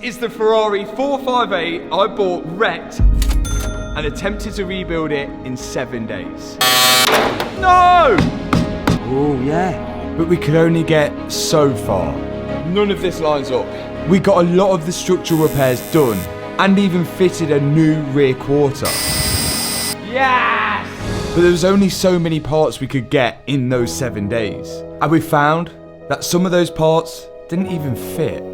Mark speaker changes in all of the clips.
Speaker 1: is the Ferrari 458 I bought wrecked and attempted to rebuild it in 7 days. No! Oh yeah, but we could only get so far. None of this lines up. We got a lot of the structural repairs done and even fitted a new rear quarter. Yes! But there was only so many parts we could get in those 7 days. And we found that some of those parts didn't even fit.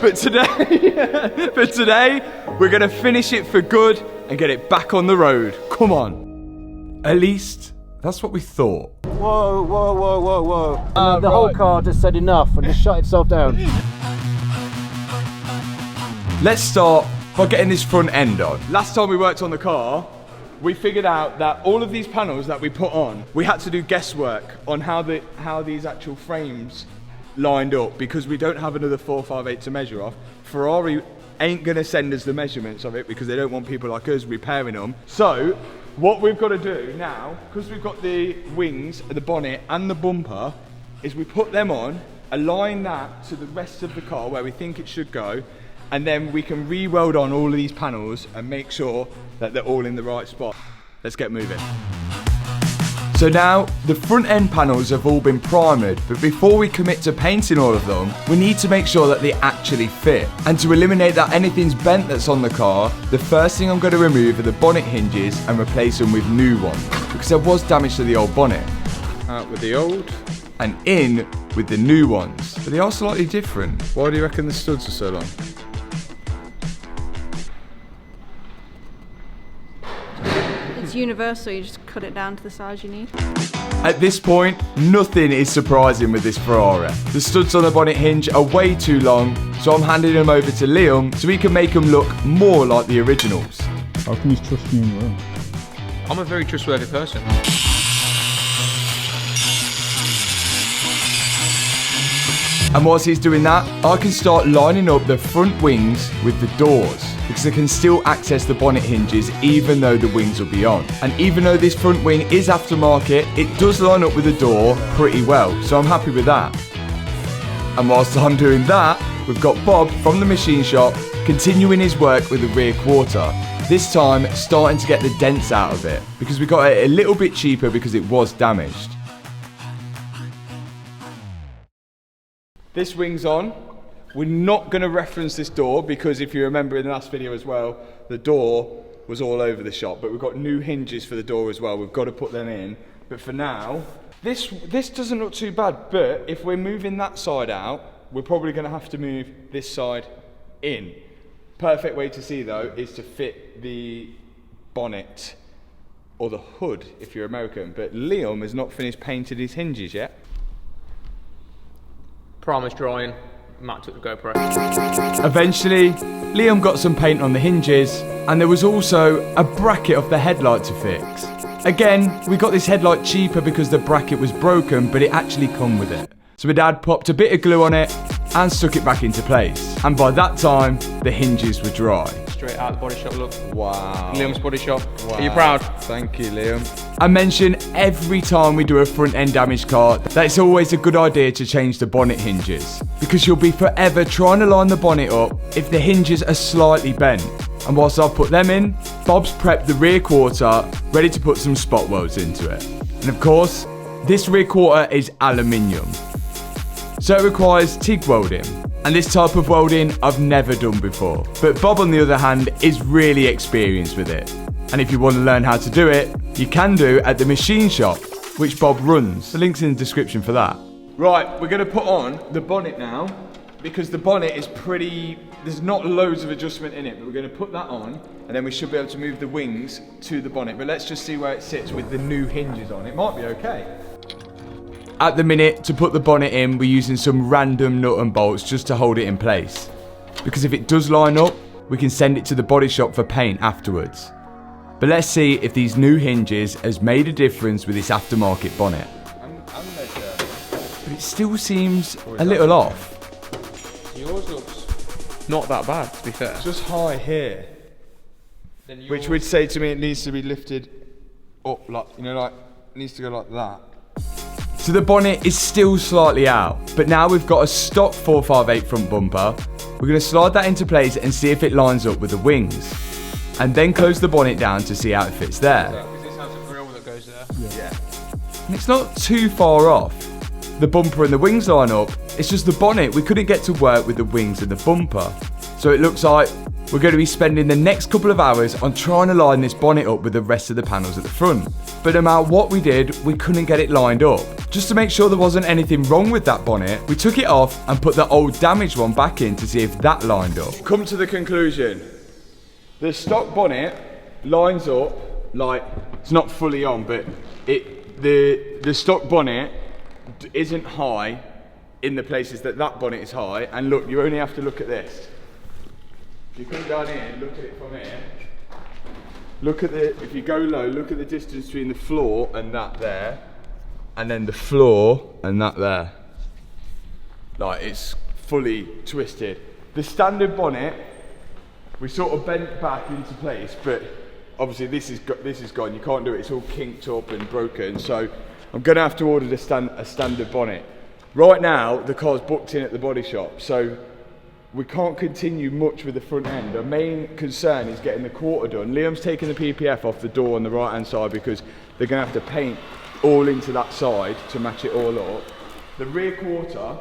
Speaker 1: But today, we're gonna finish it for good and get it back on the road. Come on. At least, that's what we thought.
Speaker 2: Whoa, whoa, whoa, whoa, whoa. The whole car just said enough and just shut itself down.
Speaker 1: Let's start by getting this front end on. Last time we worked on the car, we figured out that all of these panels that we put on, we had to do guesswork on how these actual frames lined up because we don't have another 458 to measure off. Ferrari ain't gonna send us the measurements of it because they don't want people like us repairing them. So what we've got to do now, because we've got the wings, the bonnet and the bumper, is we put them on, align that to the rest of the car where we think it should go, and then we can re-weld on all of these panels and make sure that they're all in the right spot. Let's get moving. So now, the front end panels have all been primered, but before we commit to painting all of them, we need to make sure that they actually fit. And to eliminate that anything's bent that's on the car, the first thing I'm going to remove are the bonnet hinges and replace them with new ones, because there was damage to the old bonnet. Out with the old, and in with the new ones. But they are slightly different. Why do you reckon the studs are so long?
Speaker 3: It's universal, you just cut it down to the size you need.
Speaker 1: At this point, nothing is surprising with this Ferrari. The studs on the bonnet hinge are way too long, so I'm handing them over to Liam so he can make them look more like the originals.
Speaker 4: How can you trust me in well?
Speaker 5: I'm a very trustworthy person.
Speaker 1: And whilst he's doing that, I can start lining up the front wings with the doors, because I can still access the bonnet hinges even though the wings will be on. And even though this front wing is aftermarket, it does line up with the door pretty well, so I'm happy with that. And whilst I'm doing that, we've got Bob from the machine shop continuing his work with the rear quarter. This time, starting to get the dents out of it, because we got it a little bit cheaper because it was damaged. This wing's on. We're not going to reference this door because if you remember in the last video as well, the door was all over the shop, but we've got new hinges for the door as well. We've got to put them in. But for now, this doesn't look too bad, but if we're moving that side out, we're probably going to have to move this side in. Perfect way to see though is to fit the bonnet or the hood if you're American, but Liam has not finished painting his hinges yet.
Speaker 5: Promise drawing. Matt took the GoPro.
Speaker 1: Eventually, Liam got some paint on the hinges, and there was also a bracket of the headlight to fix. Again, we got this headlight cheaper because the bracket was broken, but it actually come with it. So my dad popped a bit of glue on it and stuck it back into place. And by that time, the hinges were dry.
Speaker 5: Straight out the body shop look.
Speaker 1: Wow.
Speaker 5: Liam's body shop.
Speaker 1: Wow.
Speaker 5: Are you proud?
Speaker 1: Thank you, Liam. I mention every time we do a front end damage car that it's always a good idea to change the bonnet hinges, because you'll be forever trying to line the bonnet up if the hinges are slightly bent. And whilst I've put them in, Bob's prepped the rear quarter, ready to put some spot welds into it. And of course, this rear quarter is aluminium, so it requires TIG welding. And this type of welding I've never done before. But Bob, on the other hand, is really experienced with it. And if you want to learn how to do it, you can do at the machine shop, which Bob runs. The link's in the description for that. Right, we're going to put on the bonnet now, because the bonnet is pretty, there's not loads of adjustment in it, but we're going to put that on, and then we should be able to move the wings to the bonnet. But let's just see where it sits with the new hinges on. It might be okay. At the minute, to put the bonnet in, we're using some random nut and bolts just to hold it in place. Because if it does line up, we can send it to the body shop for paint afterwards. But let's see if these new hinges has made a difference with this aftermarket bonnet. But it still seems a little off.
Speaker 5: Yours looks not that bad, to be fair.
Speaker 1: It's just high here. Which would say to me it needs to be lifted up, like, you know, like, it needs to go like that. So the bonnet is still slightly out, but now we've got a stock 458 front bumper. We're going to slide that into place and see if it lines up with the wings. And then close the bonnet down to see how it fits there.
Speaker 5: Because this has a grill that goes there.
Speaker 1: Yeah. And it's not too far off. The bumper and the wings line up. It's just the bonnet. We couldn't get to work with the wings and the bumper. So it looks like we're going to be spending the next couple of hours on trying to line this bonnet up with the rest of the panels at the front. But no matter what we did, we couldn't get it lined up. Just to make sure there wasn't anything wrong with that bonnet, we took it off and put the old damaged one back in to see if that lined up. Come to the conclusion. The stock bonnet lines up like, it's not fully on, but the stock bonnet isn't high in the places that bonnet is high. And look, you only have to look at this. If you come down here and look at it from here, if you go low, look at the distance between the floor and that there, and then the floor and that there. Like, it's fully twisted. The standard bonnet, we sort of bent back into place, but obviously this is gone. You can't do it. It's all kinked up and broken. So I'm going to have to order a standard bonnet. Right now, the car's booked in at the body shop, so we can't continue much with the front end. Our main concern is getting the quarter done. Liam's taking the PPF off the door on the right hand side because they're going to have to paint all into that side to match it all up. The rear quarter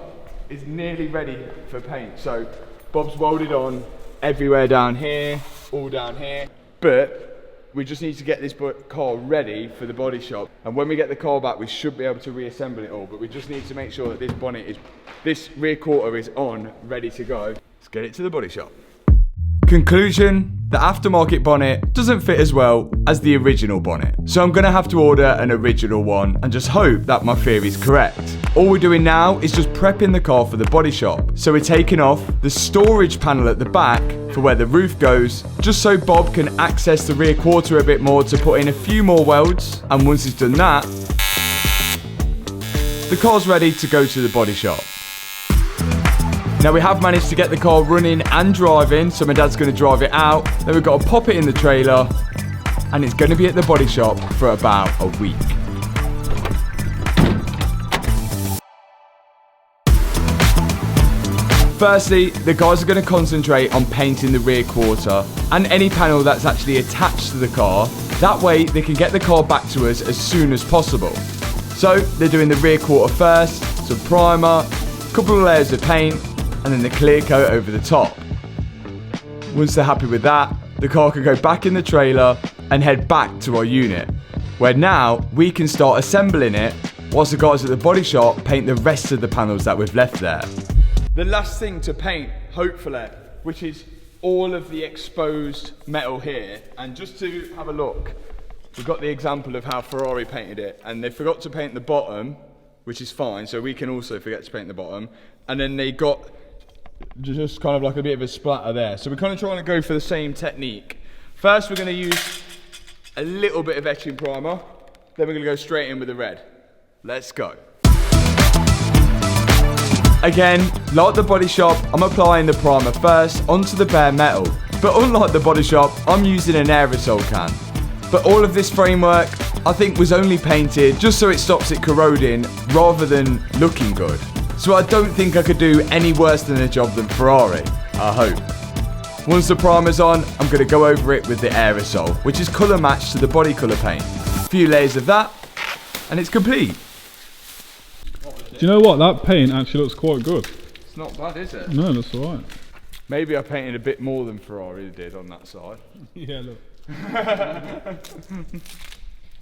Speaker 1: is nearly ready for paint, so Bob's welded on everywhere down here, all down here, but we just need to get this car ready for the body shop, and when we get the car back we should be able to reassemble it all, but we just need to make sure that this rear quarter is on, ready to go. Let's get it to the body shop. Conclusion, the aftermarket bonnet doesn't fit as well as the original bonnet, so I'm going to have to order an original one and just hope that my theory is correct. All we're doing now is just prepping the car for the body shop, so we're taking off the storage panel at the back for where the roof goes, just so Bob can access the rear quarter a bit more to put in a few more welds, and once he's done that, the car's ready to go to the body shop. Now we have managed to get the car running and driving, so my dad's going to drive it out. Then we've got to pop it in the trailer, and it's going to be at the body shop for about a week. Firstly, the guys are going to concentrate on painting the rear quarter and any panel that's actually attached to the car. That way they can get the car back to us as soon as possible. So they're doing the rear quarter first, some primer, a couple of layers of paint, and then the clear coat over the top. Once they're happy with that, the car can go back in the trailer and head back to our unit, where now we can start assembling it whilst the guys at the body shop paint the rest of the panels that we've left there. The last thing to paint, hopefully, which is all of the exposed metal here, and just to have a look, we've got the example of how Ferrari painted it, and they forgot to paint the bottom, which is fine, so we can also forget to paint the bottom, and then they got just kind of like a bit of a splatter there. So we're kind of trying to go for the same technique. First we're going to use a little bit of etching primer, then we're going to go straight in with the red. Let's go. Again, like the body shop, I'm applying the primer first onto the bare metal, but unlike the body shop, I'm using an aerosol can. But all of this framework, I think, was only painted just so it stops it corroding rather than looking good. So I don't think I could do any worse than a job than Ferrari, I hope. Once the primer's on, I'm going to go over it with the aerosol, which is colour matched to the body colour paint. A few layers of that, and it's complete.
Speaker 4: Do you know what? That paint actually looks quite good.
Speaker 1: It's not bad, is it?
Speaker 4: No, that's alright.
Speaker 1: Maybe I painted a bit more than Ferrari did on that side.
Speaker 4: Yeah, look.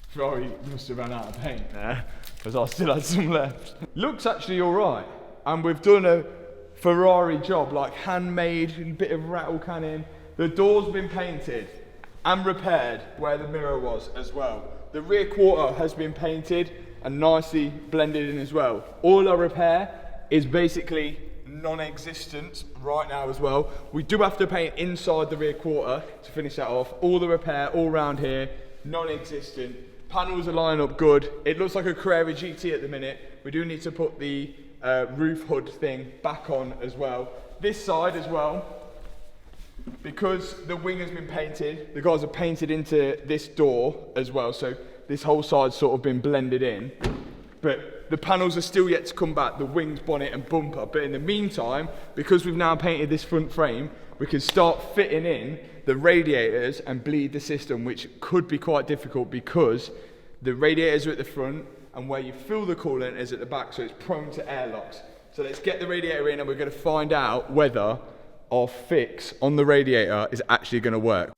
Speaker 1: Ferrari must have run out of paint there, because I still had some left. Looks actually alright, and we've done a Ferrari job, like handmade, a bit of rattle canning. The door's been painted and repaired where the mirror was as well. The rear quarter has been painted and nicely blended in as well. All our repair is basically non-existent right now as well. We do have to paint inside the rear quarter to finish that off. All the repair all around here, non-existent. Panels are lining up good. It looks like a Carrera GT at the minute. We do need to put the roof hood thing back on as well. This side as well, because the wing has been painted, the guys have painted into this door as well, so this whole side's sort of been blended in. But the panels are still yet to come back, the wings, bonnet and bumper. But in the meantime, because we've now painted this front frame, we can start fitting in the radiators and bleed the system, which could be quite difficult because the radiators are at the front and where you fill the coolant is at the back, so it's prone to airlocks. So let's get the radiator in and we're going to find out whether our fix on the radiator is actually going to work.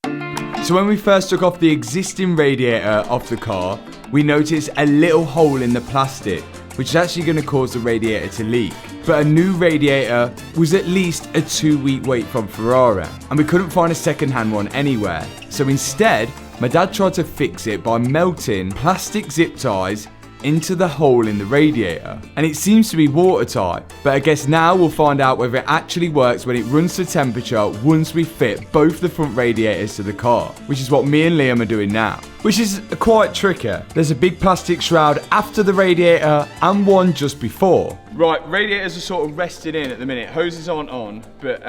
Speaker 1: So when we first took off the existing radiator off the car, we noticed a little hole in the plastic, which is actually going to cause the radiator to leak. But a new radiator was at least a 2-week wait from Ferrari, and we couldn't find a second-hand one anywhere. So instead, my dad tried to fix it by melting plastic zip ties into the hole in the radiator, and it seems to be watertight. But I guess now we'll find out whether it actually works when it runs to temperature once we fit both the front radiators to the car, which is what me and Liam are doing now, which is quite tricky. There's a big plastic shroud after the radiator and one just before. Right, radiators are sort of resting in at the minute. Hoses aren't on, but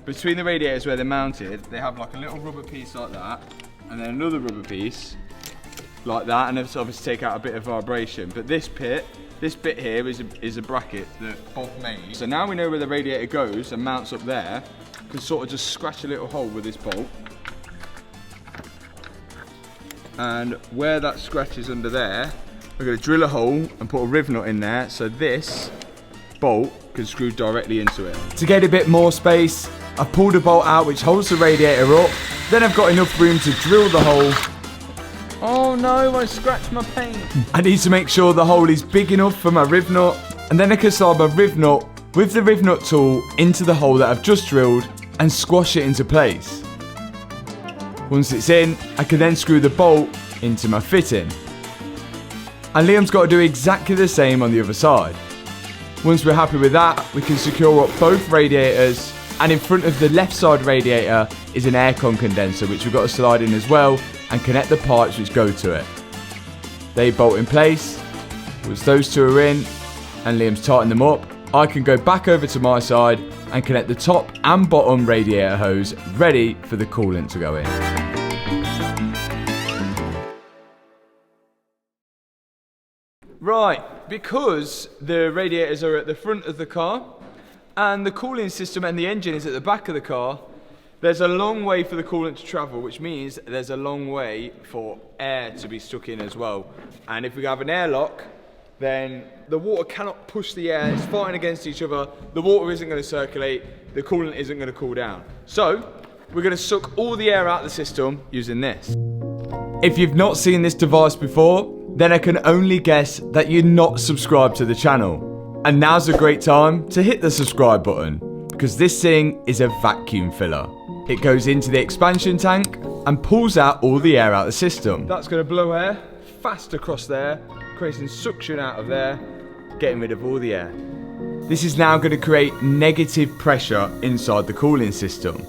Speaker 1: between the radiators where they're mounted, they have like a little rubber piece like that, and then another rubber piece like that, and it's obviously take out a bit of vibration. But this bit here is a bracket that Bob made. So now we know where the radiator goes and mounts up there. We can sort of just scratch a little hole with this bolt. And where that scratches under there, we're going to drill a hole and put a riv nut in there so this bolt can screw directly into it. To get a bit more space, I've pulled a bolt out which holds the radiator up. Then I've got enough room to drill the hole. Oh no, I scratched my paint. I need to make sure the hole is big enough for my riv nut, and then I can slide my riv nut with the riv nut tool into the hole that I've just drilled and squash it into place. Once it's in, I can then screw the bolt into my fitting. And Liam's got to do exactly the same on the other side. Once we're happy with that, we can secure up both radiators, and in front of the left side radiator is an aircon condenser which we've got to slide in as well and connect the pipes which go to it. They bolt in place. Once those two are in and Liam's tightened them up, I can go back over to my side and connect the top and bottom radiator hose ready for the coolant to go in. Right, because the radiators are at the front of the car and the cooling system and the engine is at the back of the car, there's a long way for the coolant to travel, which means there's a long way for air to be stuck in as well. And if we have an airlock, then the water cannot push the air, it's fighting against each other, the water isn't going to circulate, the coolant isn't going to cool down. So, we're going to suck all the air out of the system using this. If you've not seen this device before, then I can only guess that you're not subscribed to the channel. And now's a great time to hit the subscribe button, because this thing is a vacuum filler. It goes into the expansion tank and pulls out all the air out of the system. That's going to blow air fast across there, creating suction out of there, getting rid of all the air. This is now going to create negative pressure inside the cooling system.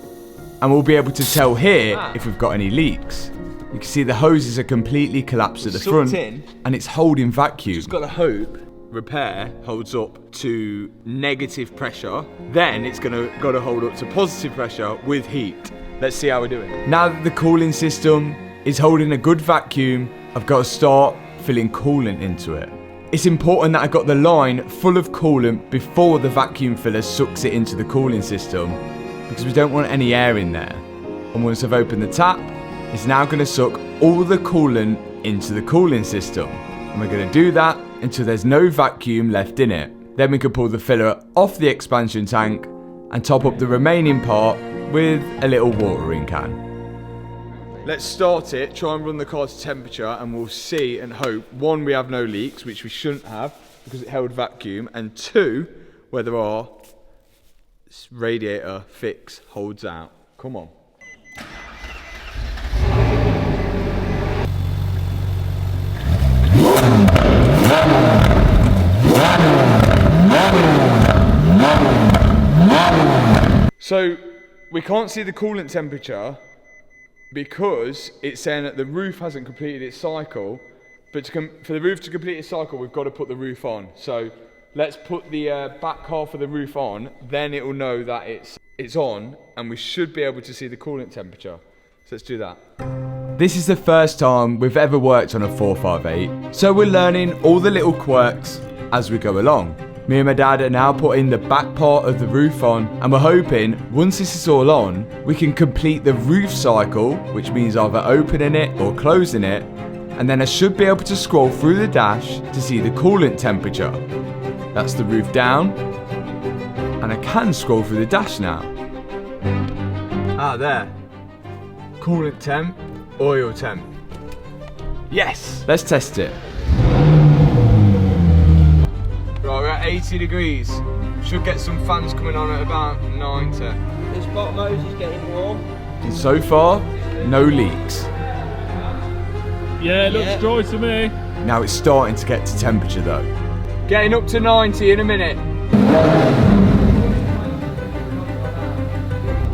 Speaker 1: And we'll be able to tell here if we've got any leaks. You can see the hoses are completely collapsed at the front and it's holding vacuum. Just got to hope repair holds up to negative pressure, then it's got to hold up to positive pressure with heat. Let's see how we're doing. Now that the cooling system is holding a good vacuum, I've got to start filling coolant into it. It's important that I got the line full of coolant before the vacuum filler sucks it into the cooling system, because we don't want any air in there. And once I've opened the tap, it's now going to suck all the coolant into the cooling system. And we're going to do that until there's no vacuum left in it. Then we can pull the filler off the expansion tank and top up the remaining part with a little watering can. Let's start it, try and run the car to temperature, and we'll see and hope, one, we have no leaks, which we shouldn't have because it held vacuum, and two, whether our radiator fix holds out. Come on. So we can't see the coolant temperature because it's saying that the roof hasn't completed its cycle, but for the roof to complete its cycle we've got to put the roof on. So let's put the back half of the roof on, then it will know that it's on, and we should be able to see the coolant temperature. So let's do that. This is the first time we've ever worked on a 458, so we're learning all the little quirks as we go along. Me and my dad are now putting the back part of the roof on, and we're hoping once this is all on, we can complete the roof cycle, which means either opening it or closing it, and then I should be able to scroll through the dash to see the coolant temperature. That's the roof down, and I can scroll through the dash now. Ah, there. Coolant temp, oil temp. Yes! Let's test it. Right, we're at 80 degrees. Should get some fans coming on at about 90.
Speaker 2: This bottom hose is getting warm.
Speaker 1: And so far, no leaks.
Speaker 4: Yeah, it looks dry to me.
Speaker 1: Now it's starting to get to temperature though. Getting up to 90 in a minute.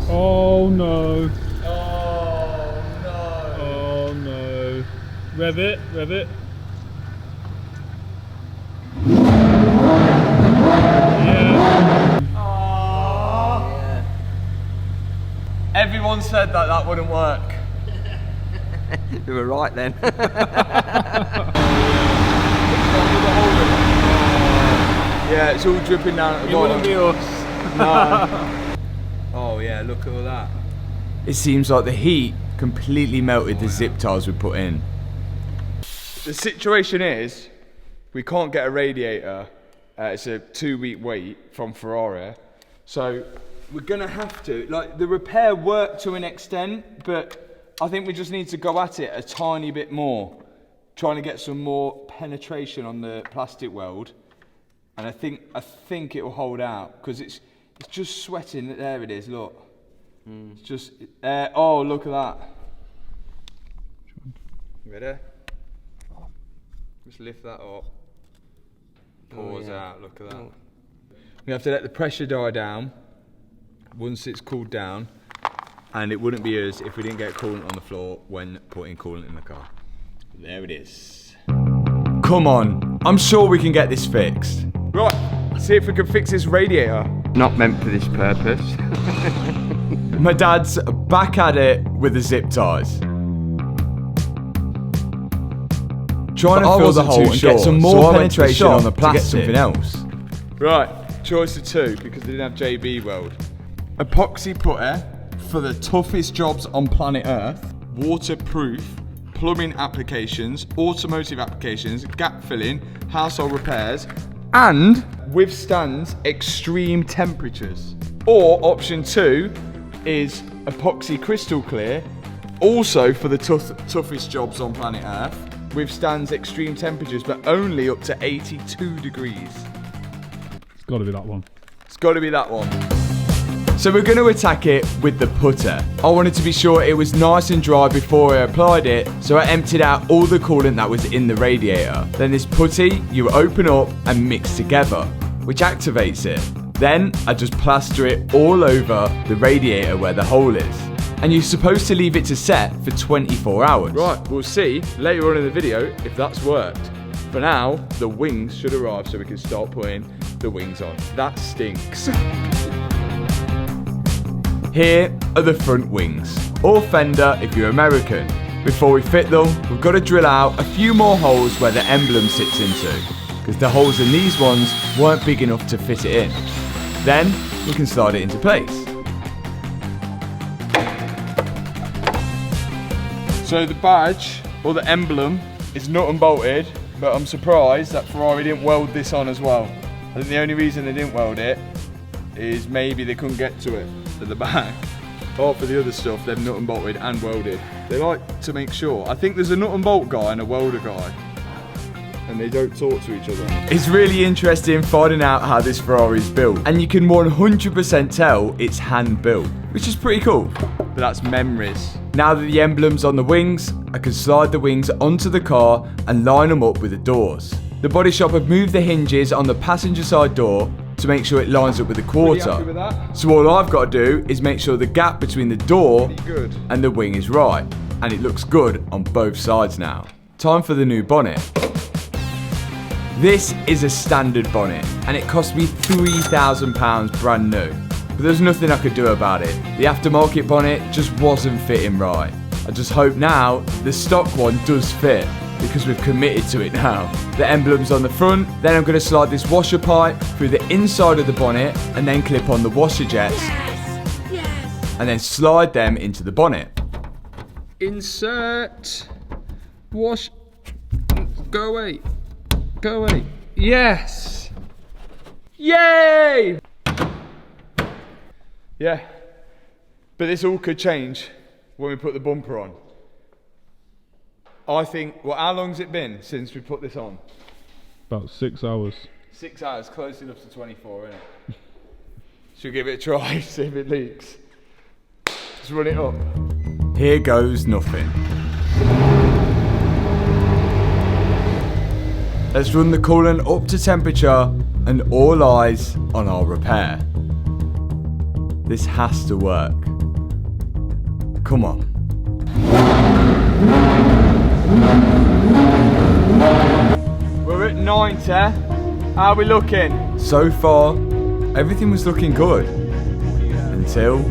Speaker 4: Oh no.
Speaker 1: Oh no.
Speaker 4: Oh no. Rev it, rev it. Yeah.
Speaker 1: Oh. Everyone said that that wouldn't work.
Speaker 2: You were right then.
Speaker 1: Yeah, it's all dripping down at the bottom.
Speaker 4: It wouldn't be us.
Speaker 1: No. Oh yeah, look at all that. It seems like the heat completely melted the zip ties we put in. The situation is, we can't get a radiator. It's a 2-week wait from Ferrari. So we're gonna have to, like, the repair worked to an extent, but I think we just need to go at it a tiny bit more, trying to get some more penetration on the plastic weld. And I think it will hold out, because it's just sweating. There it is, look. It's just, oh, look at that. Ready? Just lift that up. Pause out, look at that. We have to let the pressure die down once it's cooled down, and it wouldn't be us if we didn't get coolant on the floor when putting coolant in the car. There it is. Come on, I'm sure we can get this fixed. Right, see if we can fix this radiator.
Speaker 2: Not meant for this purpose.
Speaker 1: My dad's back at it with the zip ties. Trying to fill the hole and get some more penetration on the plastic. To get something else. Right, choice of two, because they didn't have JB weld. Epoxy putter for the toughest jobs on planet Earth. Waterproof, plumbing applications, automotive applications, gap filling, household repairs, and withstands extreme temperatures. Or option two is epoxy crystal clear, also for the toughest jobs on planet Earth. Withstands extreme temperatures, but only up to 82 degrees.
Speaker 4: It's got to be that one.
Speaker 1: It's got to be that one. So we're going to attack it with the putter. I wanted to be sure it was nice and dry before I applied it, so I emptied out all the coolant that was in the radiator. Then this putty you open up and mix together, which activates it. Then I just plaster it all over the radiator where the hole is. And you're supposed to leave it to set for 24 hours. Right, we'll see later on in the video if that's worked. For now, the wings should arrive so we can start putting the wings on. That stinks. Here are the front wings, or fender if you're American. Before we fit them, we've got to drill out a few more holes where the emblem sits into, because the holes in these ones weren't big enough to fit it in. Then we can slide it into place. So the badge, or the emblem, is nut and bolted, but I'm surprised that Ferrari didn't weld this on as well. I think the only reason they didn't weld it is maybe they couldn't get to it at the back. Or for the other stuff, they've nut and bolted and welded. They like to make sure. I think there's a nut and bolt guy and a welder guy, and they don't talk to each other. It's really interesting finding out how this Ferrari is built, and you can 100% tell it's hand built, which is pretty cool. But that's memories. Now that the emblem's on the wings, I can slide the wings onto the car and line them up with the doors. The body shop have moved the hinges on the passenger side door to make sure it lines up with the quarter. With that? So all I've got to do is make sure the gap between the door and the wing is right, and it looks good on both sides now. Time for the new bonnet. This is a standard bonnet, and it cost me £3,000 brand new. But there's nothing I could do about it. The aftermarket bonnet just wasn't fitting right. I just hope now the stock one does fit, because we've committed to it now. The emblem's on the front, then I'm going to slide this washer pipe through the inside of the bonnet and then clip on the washer jets. Yes. And then slide them into the bonnet.
Speaker 5: Insert. Wash. Go away. Go away. Yes. Yay!
Speaker 1: Yeah. But this all could change when we put the bumper on. I think, well, how long's it been since we put this on?
Speaker 4: About 6 hours.
Speaker 1: 6 hours, close enough to 24, isn't it? Should we give it a try, see if it leaks? Let's run it up. Here goes nothing. Let's run the coolant up to temperature and all eyes on our repair. This has to work. Come on. We're at 90. How are we looking? So far, everything was looking good. Until...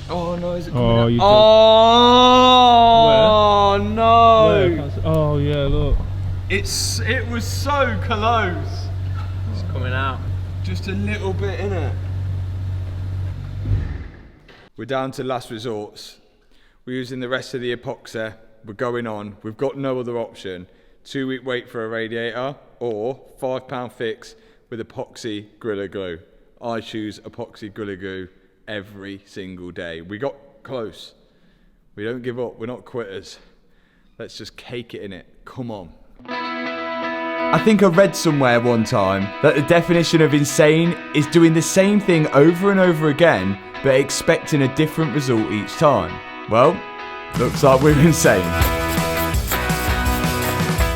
Speaker 1: oh no, is it coming out? Oh no!
Speaker 4: Where? Oh yeah, look.
Speaker 1: It was so close.
Speaker 2: It's coming out.
Speaker 1: Just a little bit, innit? We're down to last resorts. We're using the rest of the epoxy. We're going on. We've got no other option. 2-week wait for a radiator or £5 fix with epoxy Gorilla Glue. I choose epoxy Gorilla Glue every single day. We got close. We don't give up. We're not quitters. Let's just cake it in it. Come on. I think I read somewhere one time that the definition of insane is doing the same thing over and over again but expecting a different result each time. Well, looks like we're insane.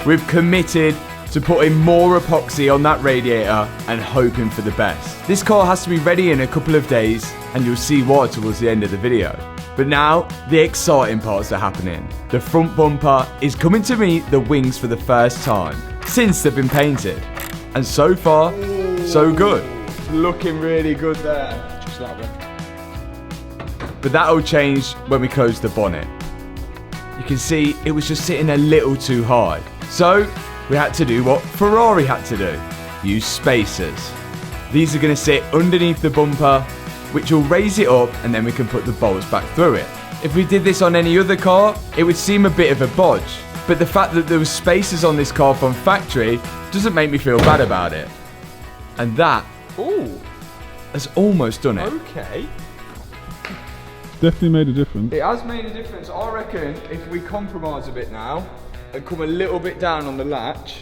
Speaker 1: We've committed to putting more epoxy on that radiator and hoping for the best. This car has to be ready in a couple of days and you'll see why towards the end of the video. But now, the exciting parts are happening. The front bumper is coming to meet the wings for the first time since they've been painted. And so far, so good. Looking really good there.
Speaker 5: Just that one.
Speaker 1: But that'll change when we close the bonnet. You can see it was just sitting a little too high. So we had to do what Ferrari had to do. Use spacers. These are going to sit underneath the bumper, which will raise it up and then we can put the bolts back through it. If we did this on any other car, it would seem a bit of a bodge. But the fact that there was spacers on this car from factory doesn't make me feel bad about it. And that has almost done it.
Speaker 5: Okay.
Speaker 4: Definitely made a difference.
Speaker 1: It has made a difference. I reckon if we compromise a bit now and come a little bit down on the latch,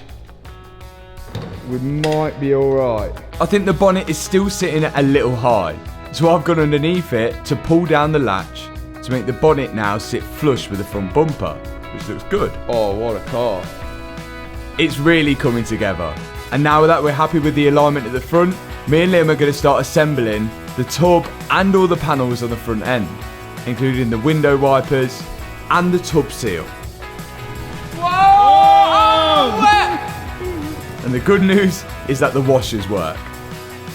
Speaker 1: we might be alright. I think the bonnet is still sitting a little high. So I've gone underneath it to pull down the latch to make the bonnet now sit flush with the front bumper, which looks good. Oh, what a car. It's really coming together. And now that we're happy with the alignment at the front, me and Liam are going to start assembling the tub and all the panels on the front end, including the window wipers and the tub seal. Whoa! And the good news is that the washers work.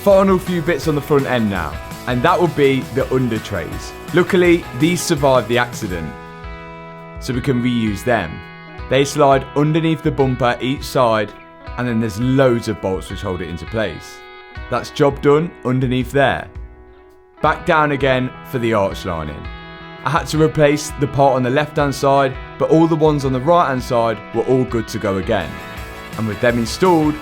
Speaker 1: Final few bits on the front end now, and that will be the under trays. Luckily, these survived the accident, so we can reuse them. They slide underneath the bumper each side, and then there's loads of bolts which hold it into place. That's job done underneath there. Back down again for the arch lining. I had to replace the part on the left hand side, but all the ones on the right hand side were all good to go again. And with them installed,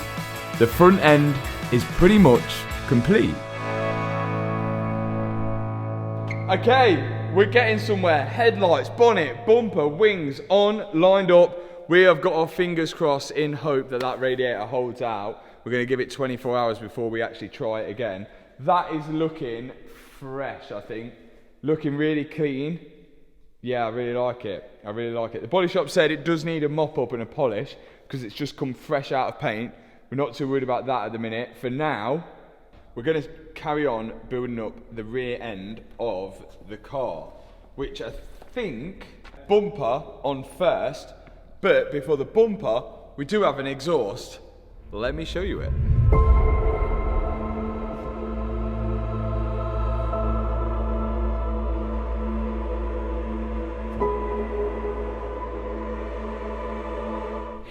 Speaker 1: the front end is pretty much complete. Okay, we're getting somewhere. Headlights, bonnet, bumper, wings on, lined up. We have got our fingers crossed in hope that that radiator holds out. We're going to give it 24 hours before we actually try it again. That is looking fresh, I think. Looking really clean. Yeah, I really like it. I really like it. The body shop said it does need a mop up and a polish because it's just come fresh out of paint. We're not too worried about that at the minute. For now, we're going to carry on building up the rear end of the car, which I think bumper on first. But before the bumper, we do have an exhaust. Let me show you it.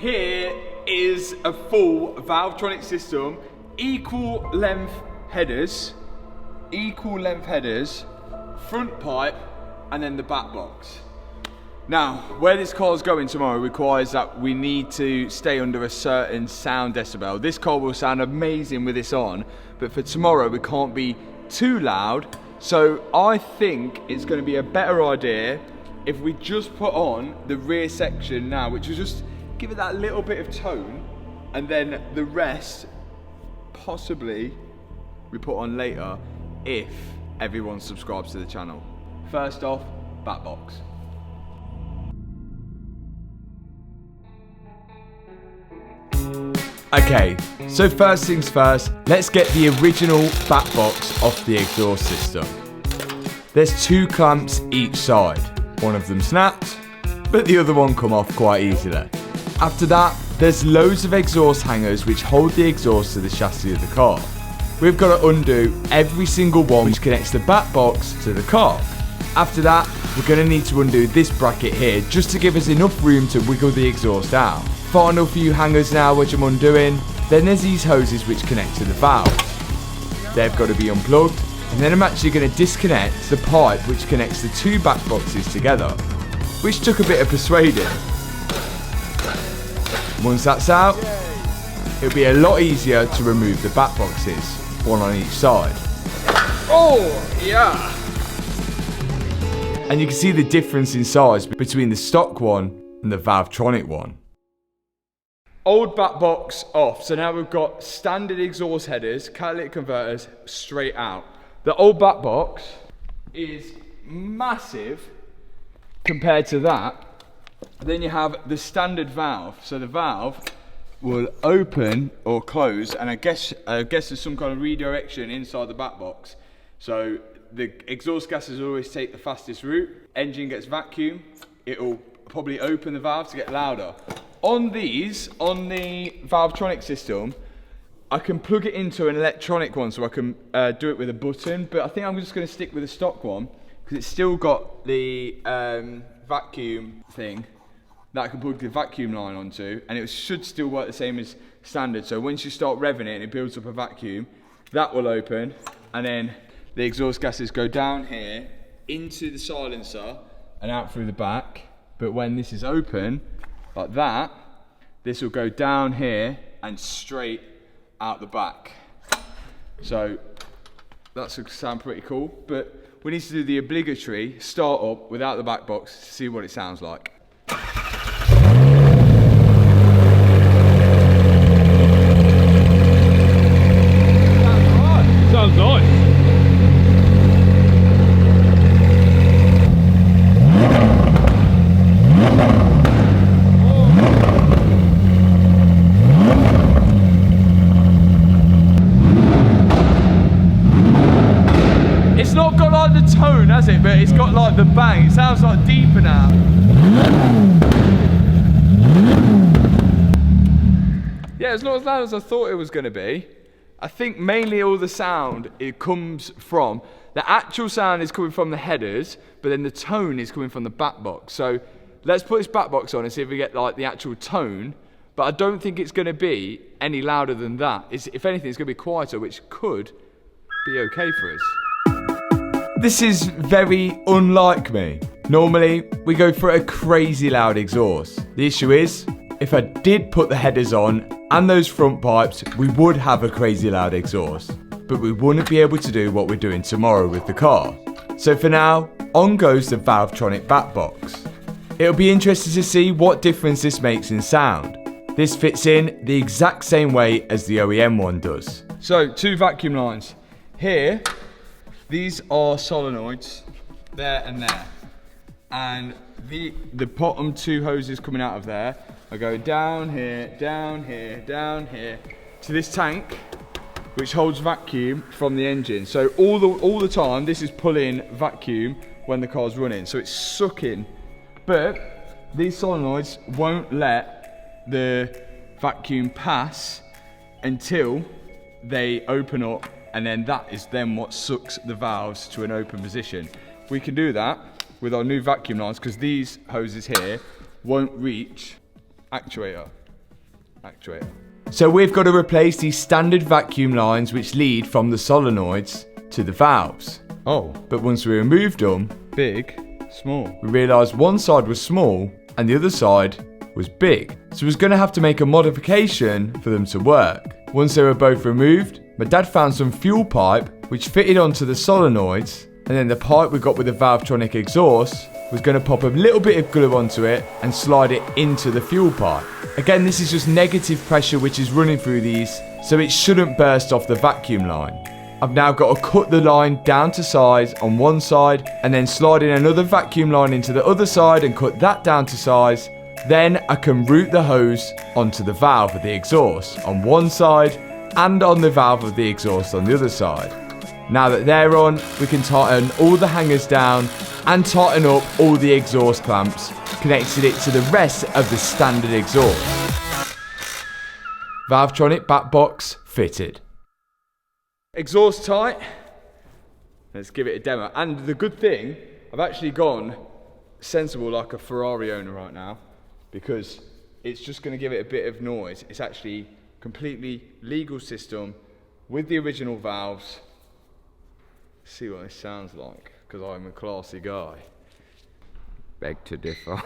Speaker 1: Here is a full Valvetronic system, equal length headers, front pipe, and then the back box. Now, where this car's going tomorrow requires that we need to stay under a certain sound decibel. This car will sound amazing with this on, but for tomorrow we can't be too loud. So I think it's going to be a better idea if we just put on the rear section now, which will just give it that little bit of tone, and then the rest possibly we put on later if everyone subscribes to the channel. First off, back box. Okay, so first things first, let's get the original back box off the exhaust system. There's 2 clamps each side. One of them snapped, but the other one come off quite easily. After that, there's loads of exhaust hangers which hold the exhaust to the chassis of the car. We've got to undo every single one which connects the back box to the car. After that, we're going to need to undo this bracket here just to give us enough room to wiggle the exhaust out. Final few hangers now which I'm undoing. Then there's these hoses which connect to the valves. They've got to be unplugged, and then I'm actually going to disconnect the pipe which connects the 2 back boxes together, which took a bit of persuading. Once that's out, it'll be a lot easier to remove the back boxes, one on each side.
Speaker 5: Oh, yeah.
Speaker 1: And you can see the difference in size between the stock one and the Valvetronic one. Old back box off, so now we've got standard exhaust headers, catalytic converters straight out. The old back box is massive compared to that. Then you have the standard valve, so the valve will open or close, and I guess there's some kind of redirection inside the back box. So the exhaust gases always take the fastest route. Engine gets vacuum, it'll probably open the valve to get louder. On the Valvetronic system, I can plug it into an electronic one, so I can do it with a button, but I think I'm just going to stick with the stock one because it's still got the vacuum thing that I can plug the vacuum line onto, and it should still work the same as standard. So once you start revving it and it builds up a vacuum, that will open, and then the exhaust gases go down here into the silencer and out through the back. But when this is open like that, this will go down here and straight out the back. So that's going to sound pretty cool, but we need to do the obligatory start up without the back box to see what it sounds like.
Speaker 4: Sounds nice.
Speaker 1: It's not got like the tone, has it? But it's got like the bang. It sounds like deeper now. Yeah, it's not as loud as I thought it was going to be. I think mainly all the sound, it comes from, the actual sound is coming from the headers, but then the tone is coming from the back box. So let's put this back box on and see if we get like the actual tone, but I don't think it's going to be any louder than that. If anything, it's going to be quieter, which could be okay for us. This is very unlike me. Normally, we go for a crazy loud exhaust. The issue is, if I did put the headers on and those front pipes, we would have a crazy loud exhaust, but we wouldn't be able to do what we're doing tomorrow with the car. So for now, on goes the Valvetronic back box. It'll be interesting to see what difference this makes in sound. This fits in the exact same way as the OEM one does. So 2 vacuum lines. Here, these are solenoids, there and there. And the bottom 2 hoses coming out of there are going down here, down here, down here, to this tank, which holds vacuum from the engine. So all the time, this is pulling vacuum when the car's running. So it's sucking. But these solenoids won't let the vacuum pass until they open up, and then that is then what sucks the valves to an open position. We can do that with our new vacuum lines because these hoses here won't reach actuator. actuator. So we've got to replace these standard vacuum lines which lead from the solenoids to the valves.
Speaker 5: Oh.
Speaker 1: But once we removed them,
Speaker 5: Big, small.
Speaker 1: we realised one side was small and the other side was big. So we was going to have to make a modification for them to work. Once they were both removed, my dad found some fuel pipe which fitted onto the solenoids, and then the pipe we got with the Valvetronic exhaust was going to pop a little bit of glue onto it and slide it into the fuel pipe. Again, this is just negative pressure which is running through these, so it shouldn't burst off the vacuum line. I've now got to cut the line down to size on one side and then slide in another vacuum line into the other side and cut that down to size. Then I can route the hose onto the valve of the exhaust on one side and on the valve of the exhaust on the other side. Now that they're on, we can tighten all the hangers down and tighten up all the exhaust clamps, connecting it to the rest of the standard exhaust. Valvetronic back box fitted. Exhaust tight. Let's give it a demo. And the good thing, I've actually gone sensible like a Ferrari owner right now, because it's just going to give it a bit of noise. It's actually completely legal system with the original valves. See what this sounds like, because I'm a classy guy.
Speaker 2: Beg to differ.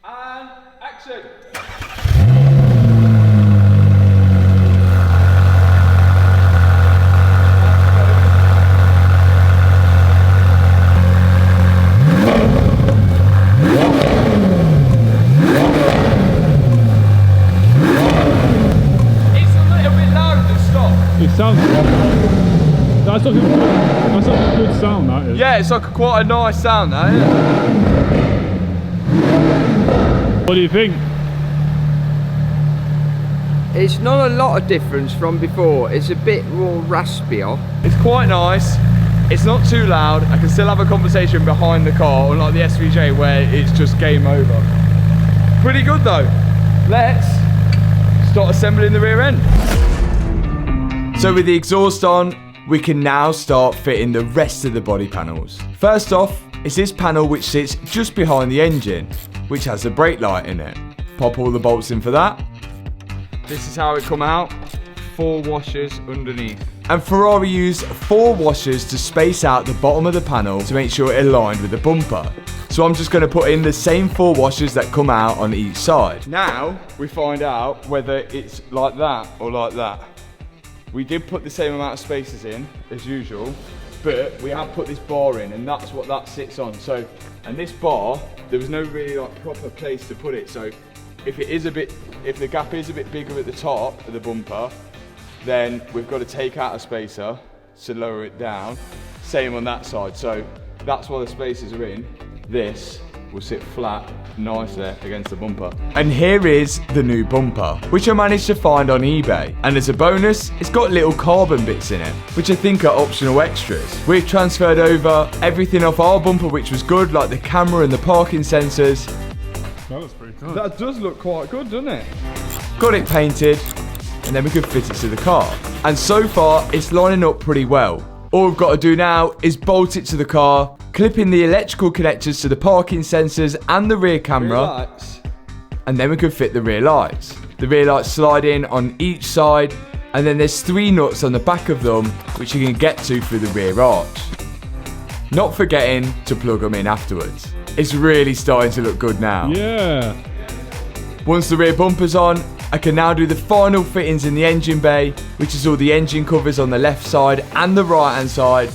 Speaker 1: And action! It's a little bit loud to stop.
Speaker 4: It sounds. That's such a good sound, that is.
Speaker 1: Yeah, it's like quite a nice sound, that, isn't it?
Speaker 4: What do you think?
Speaker 2: It's not a lot of difference from before. It's a bit more raspier.
Speaker 1: It's quite nice. It's not too loud. I can still have a conversation behind the car, unlike the SVJ where it's just game over. Pretty good though. Let's start assembling the rear end. So with the exhaust on, we can now start fitting the rest of the body panels. First off is this panel which sits just behind the engine, which has a brake light in it. Pop all the bolts in for that. This is how it come out. 4 washers underneath. And Ferrari used 4 washers to space out the bottom of the panel to make sure it aligned with the bumper. So I'm just going to put in the same 4 washers that come out on each side. Now we find out whether it's like that or like that. We did put the same amount of spacers in as usual, but we have put this bar in, and that's what that sits on. So, and this bar, there was no really like proper place to put it. So if the gap is a bit bigger at the top of the bumper, then we've got to take out a spacer to lower it down. Same on that side. So that's why the spacers are in. This will sit flat, nice there against the bumper. And here is the new bumper, which I managed to find on eBay. And as a bonus, it's got little carbon bits in it, which I think are optional extras. We've transferred over everything off our bumper, which was good, like the camera and the parking sensors.
Speaker 4: That was pretty good.
Speaker 5: That does look quite good, doesn't it?
Speaker 1: Got it painted, and then we could fit it to the car. And so far, it's lining up pretty well. All we've got to do now is bolt it to the car, clip in the electrical connectors to the parking sensors and the rear camera, and then we can fit the rear lights. The rear lights slide in on each side, and then there's 3 nuts on the back of them which you can get to through the rear arch. Not forgetting to plug them in afterwards. It's really starting to look good now.
Speaker 4: Yeah.
Speaker 1: Once the rear bumper's on, I can now do the final fittings in the engine bay, which is all the engine covers on the left side and the right hand side,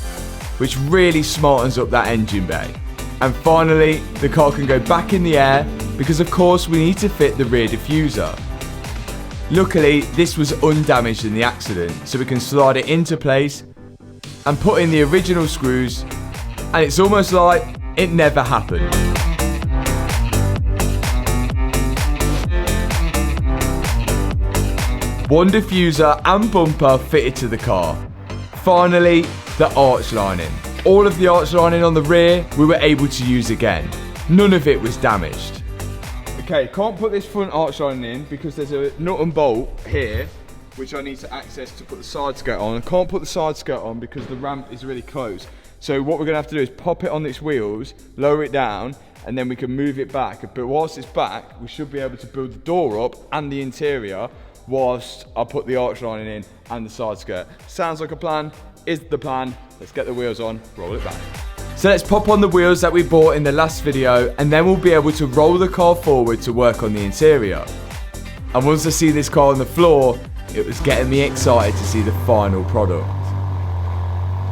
Speaker 1: which really smartens up that engine bay. And finally, the car can go back in the air, because of course we need to fit the rear diffuser. Luckily, this was undamaged in the accident, so we can slide it into place and put in the original screws, and it's almost like it never happened. One diffuser and bumper fitted to the car. Finally, the arch lining. All of the arch lining on the rear we were able to use again. None of it was damaged. Okay, can't put this front arch lining in because there's a nut and bolt here which I need to access to put the side skirt on. I can't put the side skirt on because the ramp is really close. So what we're gonna have to do is pop it on its wheels, lower it down, and then we can move it back. But whilst it's back, we should be able to build the door up and the interior whilst I put the arch lining in and the side skirt. Sounds like a plan, is the plan. Let's get the wheels on, roll it back. So let's pop on the wheels that we bought in the last video, and then we'll be able to roll the car forward to work on the interior. And once I see this car on the floor, it was getting me excited to see the final product.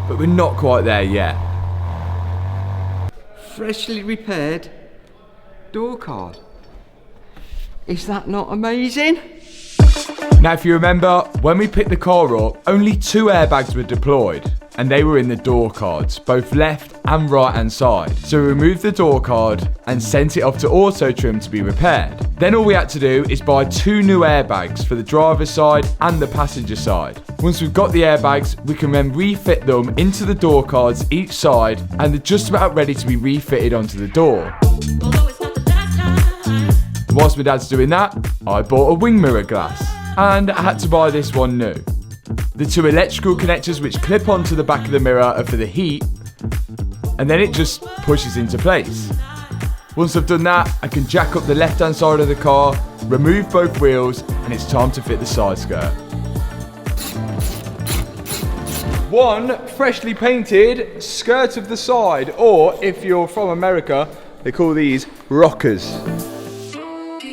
Speaker 1: But we're not quite there yet.
Speaker 6: Freshly repaired door card. Is that not amazing?
Speaker 1: Now if you remember, when we picked the car up, only 2 airbags were deployed, and they were in the door cards, both left and right hand side. So we removed the door card and sent it off to Auto Trim to be repaired. Then all we had to do is buy 2 new airbags for the driver's side and the passenger side. Once we've got the airbags, we can then refit them into the door cards each side, and they're just about ready to be refitted onto the door. Whilst my dad's doing that, I bought a wing mirror glass, and I had to buy this one new. The 2 electrical connectors which clip onto the back of the mirror are for the heat, and then it just pushes into place. Once I've done that, I can jack up the left hand side of the car, remove both wheels, and it's time to fit the side skirt. One freshly painted skirt of the side, or if you're from America, they call these rockers.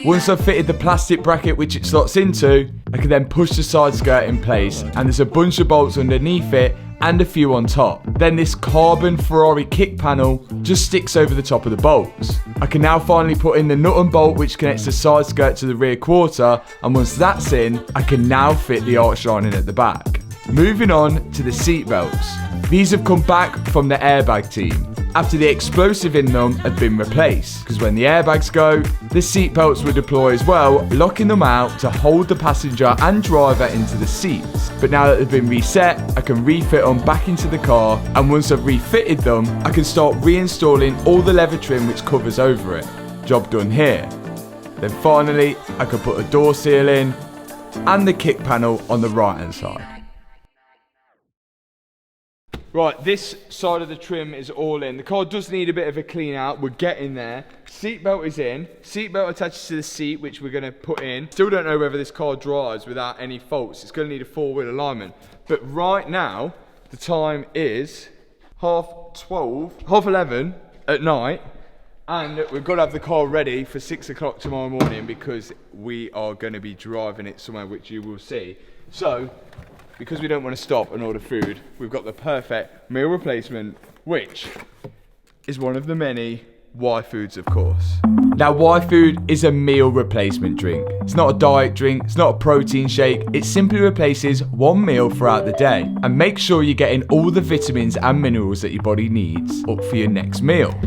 Speaker 1: Once I've fitted the plastic bracket which it slots into, I can then push the side skirt in place, and there's a bunch of bolts underneath it and a few on top. Then this carbon Ferrari kick panel just sticks over the top of the bolts. I can now finally put in the nut and bolt which connects the side skirt to the rear quarter, and once that's in, I can now fit the arch lining at the back. Moving on to the seat belts. These have come back from the airbag team after the explosive in them had been replaced, because when the airbags go, the seat belts will deploy as well, locking them out to hold the passenger and driver into the seats. But now that they've been reset, I can refit them back into the car, and once I've refitted them, I can start reinstalling all the leather trim which covers over it. Job done here. Then finally, I can put a door seal in and the kick panel on the right hand side. Right, this side of the trim is all in. The car does need a bit of a clean out. We're getting there. Seatbelt is in. Seatbelt attaches to the seat, which we're going to put in. Still don't know whether this car drives without any faults. It's going to need a 4-wheel alignment. But right now, the time is 11:30 at night. And we've got to have the car ready for 6 o'clock tomorrow morning, because we are going to be driving it somewhere, which you will see. So, because we don't want to stop and order food, we've got the perfect meal replacement, which is one of the many Y Foods, of course. Now, Y Food is a meal replacement drink. It's not a diet drink, it's not a protein shake, it simply replaces one meal throughout the day and makes sure you're getting all the vitamins and minerals that your body needs up for your next meal.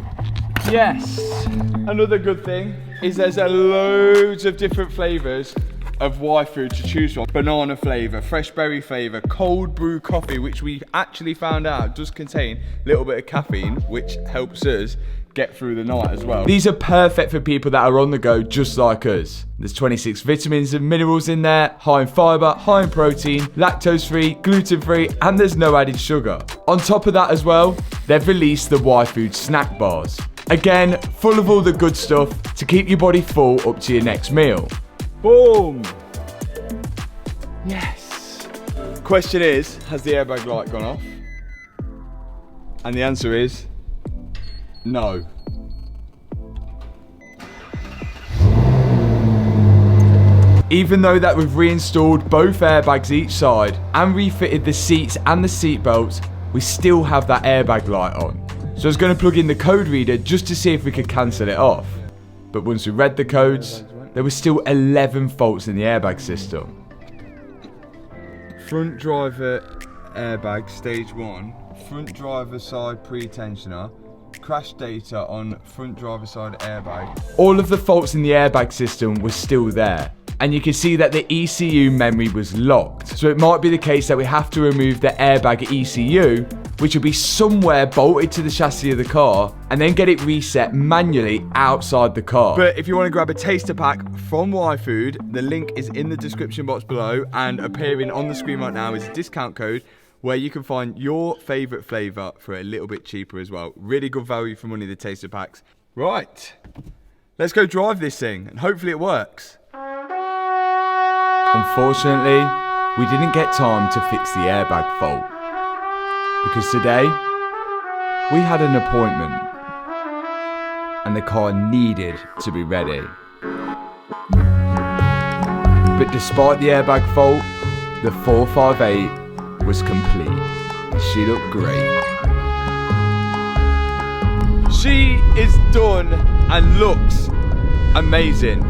Speaker 1: Yes, another good thing is there's loads of different flavours of Y Food to choose from. Banana flavour, fresh berry flavour, cold brew coffee, which we actually found out does contain a little bit of caffeine, which helps us get through the night as well. These are perfect for people that are on the go just like us. There's 26 vitamins and minerals in there, high in fibre, high in protein, lactose free, gluten free, and there's no added sugar. On top of that as well, they've released the Y Food snack bars. Again, full of all the good stuff to keep your body full up to your next meal. Boom! Yes! Question is, has the airbag light gone off? And the answer is no. Even though that we've reinstalled both airbags each side and refitted the seats and the seat belts, we still have that airbag light on. So I was going to plug in the code reader just to see if we could cancel it off. But once we read the codes, there were still 11 faults in the airbag system. Front driver airbag stage 1, front driver side pre-tensioner, crash data on front driver side airbag. All of the faults in the airbag system were still there. And you can see that the ECU memory was locked. So it might be the case that we have to remove the airbag ECU, which will be somewhere bolted to the chassis of the car, and then get it reset manually outside the car. But if you want to grab a taster pack from Y Food, the link is in the description box below, and appearing on the screen right now is a discount code, where you can find your favourite flavour for a little bit cheaper as well. Really good value for money, the taster packs. Right, let's go drive this thing and hopefully it works. Unfortunately, we didn't get time to fix the airbag fault because today we had an appointment and the car needed to be ready. But despite the airbag fault, the 458 was complete. She looked great. She is done and looks amazing.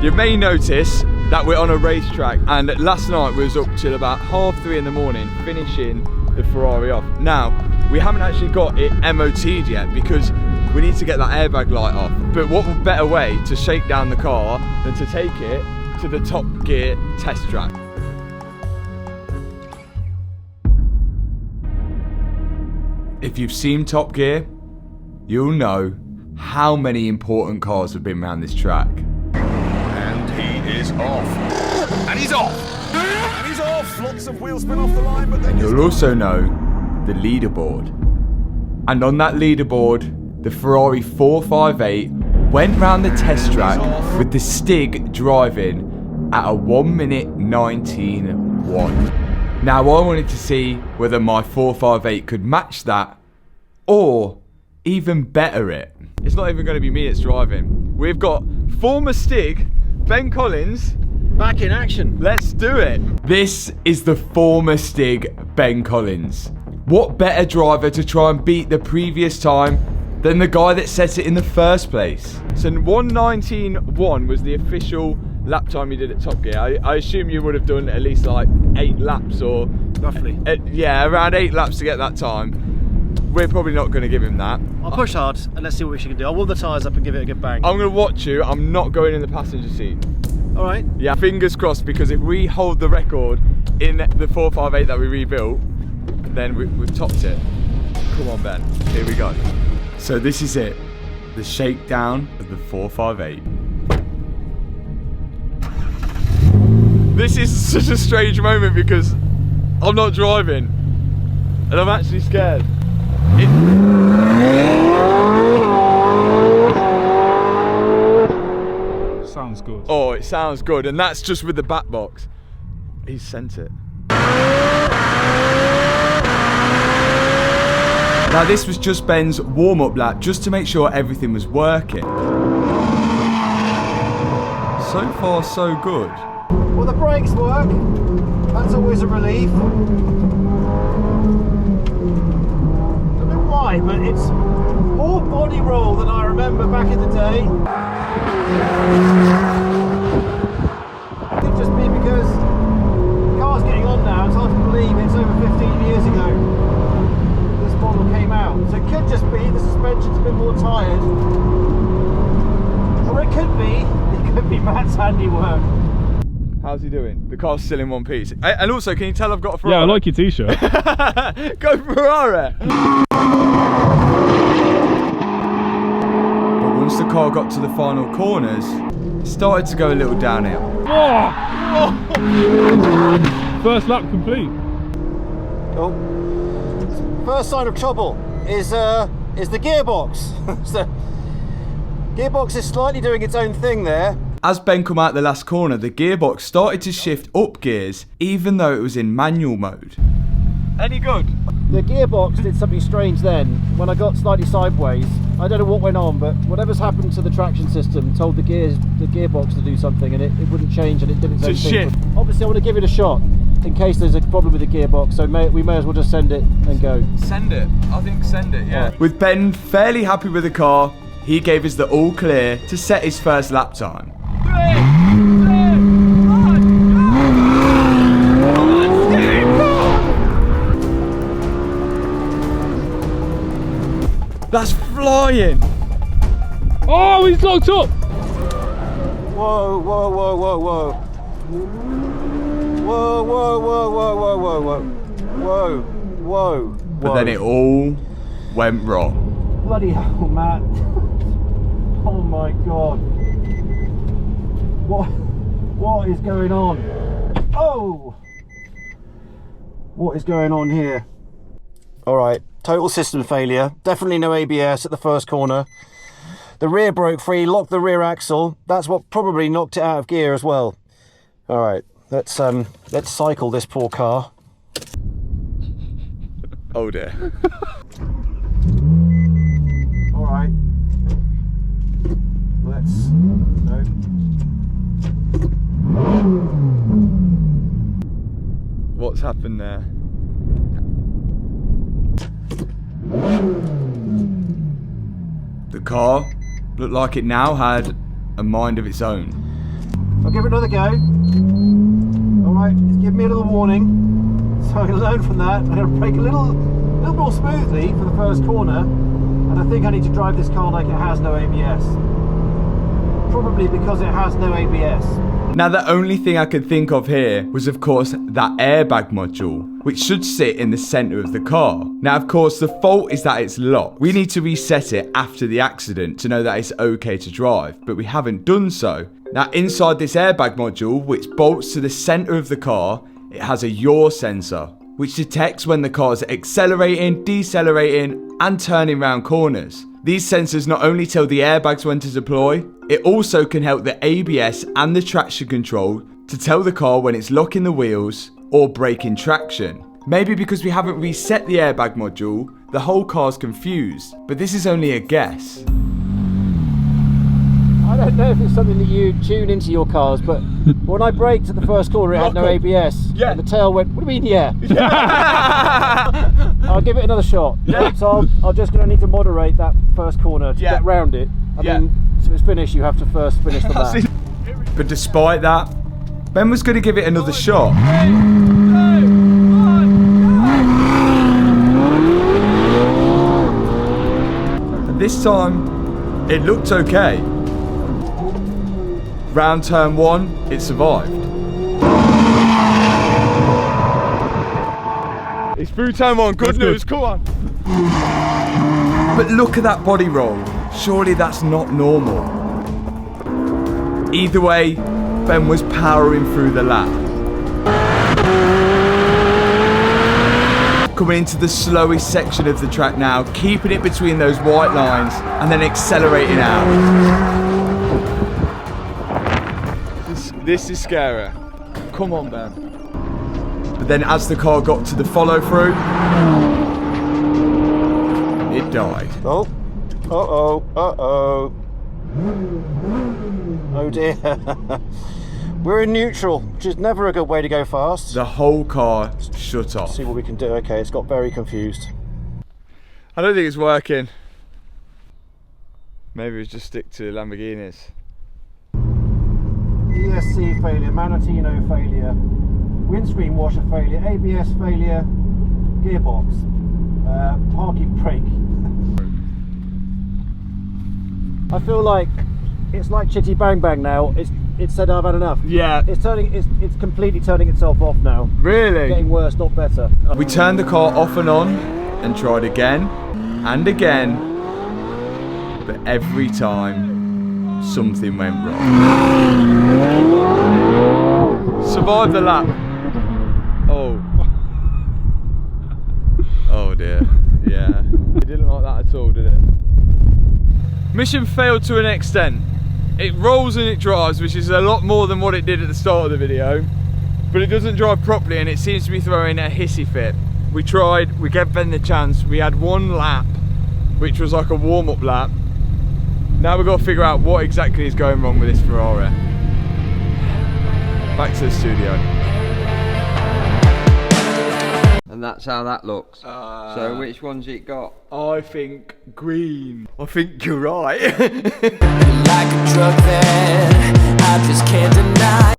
Speaker 1: You may notice that we're on a racetrack, and last night we was up till about 3:30 in the morning finishing the Ferrari off. Now, we haven't actually got it MOT'd yet because we need to get that airbag light off. But what better way to shake down the car than to take it to the Top Gear test track. If you've seen Top Gear, you'll know how many important cars have been around this track.
Speaker 7: And he is off. And he's off. And he's off. Lots of wheel spin off the line, but then
Speaker 1: You'll also know the leaderboard. And on that leaderboard, the Ferrari 458 went round the test track with the Stig driving at a 1:19.1. Now I wanted to see whether my 458 could match that or even better it. It's not even going to be me that's driving. We've got former Stig, Ben Collins.
Speaker 2: Back in action.
Speaker 1: Let's do it. This is the former Stig, Ben Collins. What better driver to try and beat the previous time than the guy that set it in the first place? So 1:19.1 was the official lap time you did at Top Gear. I assume you would have done at least like 8 laps or...
Speaker 2: Roughly.
Speaker 1: Yeah, around 8 laps to get that time. We're probably not going to give him that.
Speaker 2: I'll push hard and let's see what we can do. I'll warm the tyres up and give it a good bang.
Speaker 1: I'm going to watch you. I'm not going in the passenger seat.
Speaker 2: All right.
Speaker 1: Yeah, fingers crossed, because if we hold the record in the 458 that we rebuilt, then we've topped it. Come on, Ben. Here we go. So this is it. The shakedown of the 458. This is such a strange moment because I'm not driving and I'm actually scared.
Speaker 4: Sounds good.
Speaker 1: Oh, it sounds good, and that's just with the back box. He's sent it. Now this was just Ben's warm-up lap, just to make sure everything was working. So far, so good.
Speaker 2: Well, the brakes work. That's always a relief. Don't know why, but it's more body roll than I remember back in the day. Could just be because the car's getting on now. It's hard to believe it's over 15 years ago this model came out. So it could just be the suspension's a bit more tired, or it could be Matt's handiwork.
Speaker 1: How's he doing? The car's still in one piece. And also, can you tell I've got a Ferrari?
Speaker 4: Yeah, I like your t-shirt.
Speaker 1: Go Ferrari! But once the car got to the final corners, it started to go a little downhill.
Speaker 4: First lap complete.
Speaker 2: Oh, first sign of trouble is the gearbox. So, gearbox is slightly doing its own thing there.
Speaker 1: As Ben come out the last corner, the gearbox started to shift up gears, even though it was in manual mode. Any good?
Speaker 2: The gearbox did something strange then. When I got slightly sideways, I don't know what went on, but whatever's happened to the traction system told the gearbox to do something, and it wouldn't change, and it did its own thing.
Speaker 1: Shift.
Speaker 2: Obviously, I want to give it a shot in case there's a problem with the gearbox, so we may as well just send it and go.
Speaker 1: Send it. I think send it, yeah. With Ben fairly happy with the car, he gave us the all clear to set his first lap time. 3, 2, 1, go! That's flying!
Speaker 4: Oh, he's locked up!
Speaker 2: Whoa, whoa, whoa, whoa, whoa. Whoa, whoa, whoa, whoa, whoa, whoa, whoa. Whoa, whoa,
Speaker 1: But then it all went wrong.
Speaker 2: Bloody hell, Matt. Oh my God. What is going on? Oh! what is going on here. Alright, total system failure. Definitely no ABS at the first corner. The rear broke free, locked the rear axle. That's what probably knocked it out of gear as well. Alright, let's cycle this poor car.
Speaker 1: Oh dear.
Speaker 2: Alright. Let's... no.
Speaker 1: What's happened there? The car looked like it now had a mind of its own.
Speaker 2: I'll give it another go. Alright, it's given me a little warning. So I can learn from that. I'm going to brake a little more smoothly for the first corner. And I think I need to drive this car like it has no ABS. Probably because it has no ABS.
Speaker 1: Now the only thing I could think of here was of course that airbag module, which should sit in the centre of the car. Now of course the fault is that it's locked. We need to reset it after the accident to know that it's okay to drive, but we haven't done so. Now inside this airbag module, which bolts to the centre of the car, it has a yaw sensor, which detects when the car is accelerating, decelerating and turning round corners. These sensors not only tell the airbags when to deploy, it also can help the ABS and the traction control to tell the car when it's locking the wheels or braking traction. Maybe because we haven't reset the airbag module, the whole car's confused, but this is only a guess.
Speaker 2: I don't know if it's something that you tune into your cars, but when I braked at the first corner it had no ABS.
Speaker 1: Yeah.
Speaker 2: And the tail went, what do you mean yeah? I'll give it another shot.
Speaker 1: Yeah.
Speaker 2: So I'm just going to need to moderate that first corner to get round it. And then to finish you have to first finish the back.
Speaker 1: But despite that, Ben was going to give it another shot. And this time, it looked okay. Round turn 1, it survived.
Speaker 5: It's through turn 1, good news, come on.
Speaker 1: But look at that body roll. Surely that's not normal. Either way, Ben was powering through the lap. Coming into the slowest section of the track now, keeping it between those white lines and then accelerating out.
Speaker 5: This is scary. Come on, Ben.
Speaker 1: But then as the car got to the follow through, it died.
Speaker 2: Oh, uh-oh, uh-oh. Oh dear. We're in neutral, which is never a good way to go fast.
Speaker 1: The whole car shut off.
Speaker 2: See what we can do. Okay, it's got very confused.
Speaker 5: I don't think it's working. Maybe we just stick to Lamborghinis.
Speaker 2: ESC failure, Manatino failure, windscreen washer failure, ABS failure, gearbox, parking brake. I feel like it's like Chitty Bang Bang now. It's said I've had enough.
Speaker 1: Yeah.
Speaker 2: It's completely turning itself off now.
Speaker 1: Really?
Speaker 2: Getting worse, not better.
Speaker 1: We turned the car off and on and tried again and again, but every time something went wrong.
Speaker 5: Survive the lap. Oh. Oh dear. Yeah. It didn't like that at all, did it? Mission failed to an extent. It rolls and it drives, which is a lot more than what it did at the start of the video. But it doesn't drive properly and it seems to be throwing a hissy fit. We tried, we gave Ben the chance. We had one lap, which was like a warm-up lap. Now we've got to figure out what exactly is going wrong with this Ferrari. Back to the studio.
Speaker 6: And that's how that looks. So which one's it got?
Speaker 1: I think green. I think you're right.
Speaker 8: Like a drug that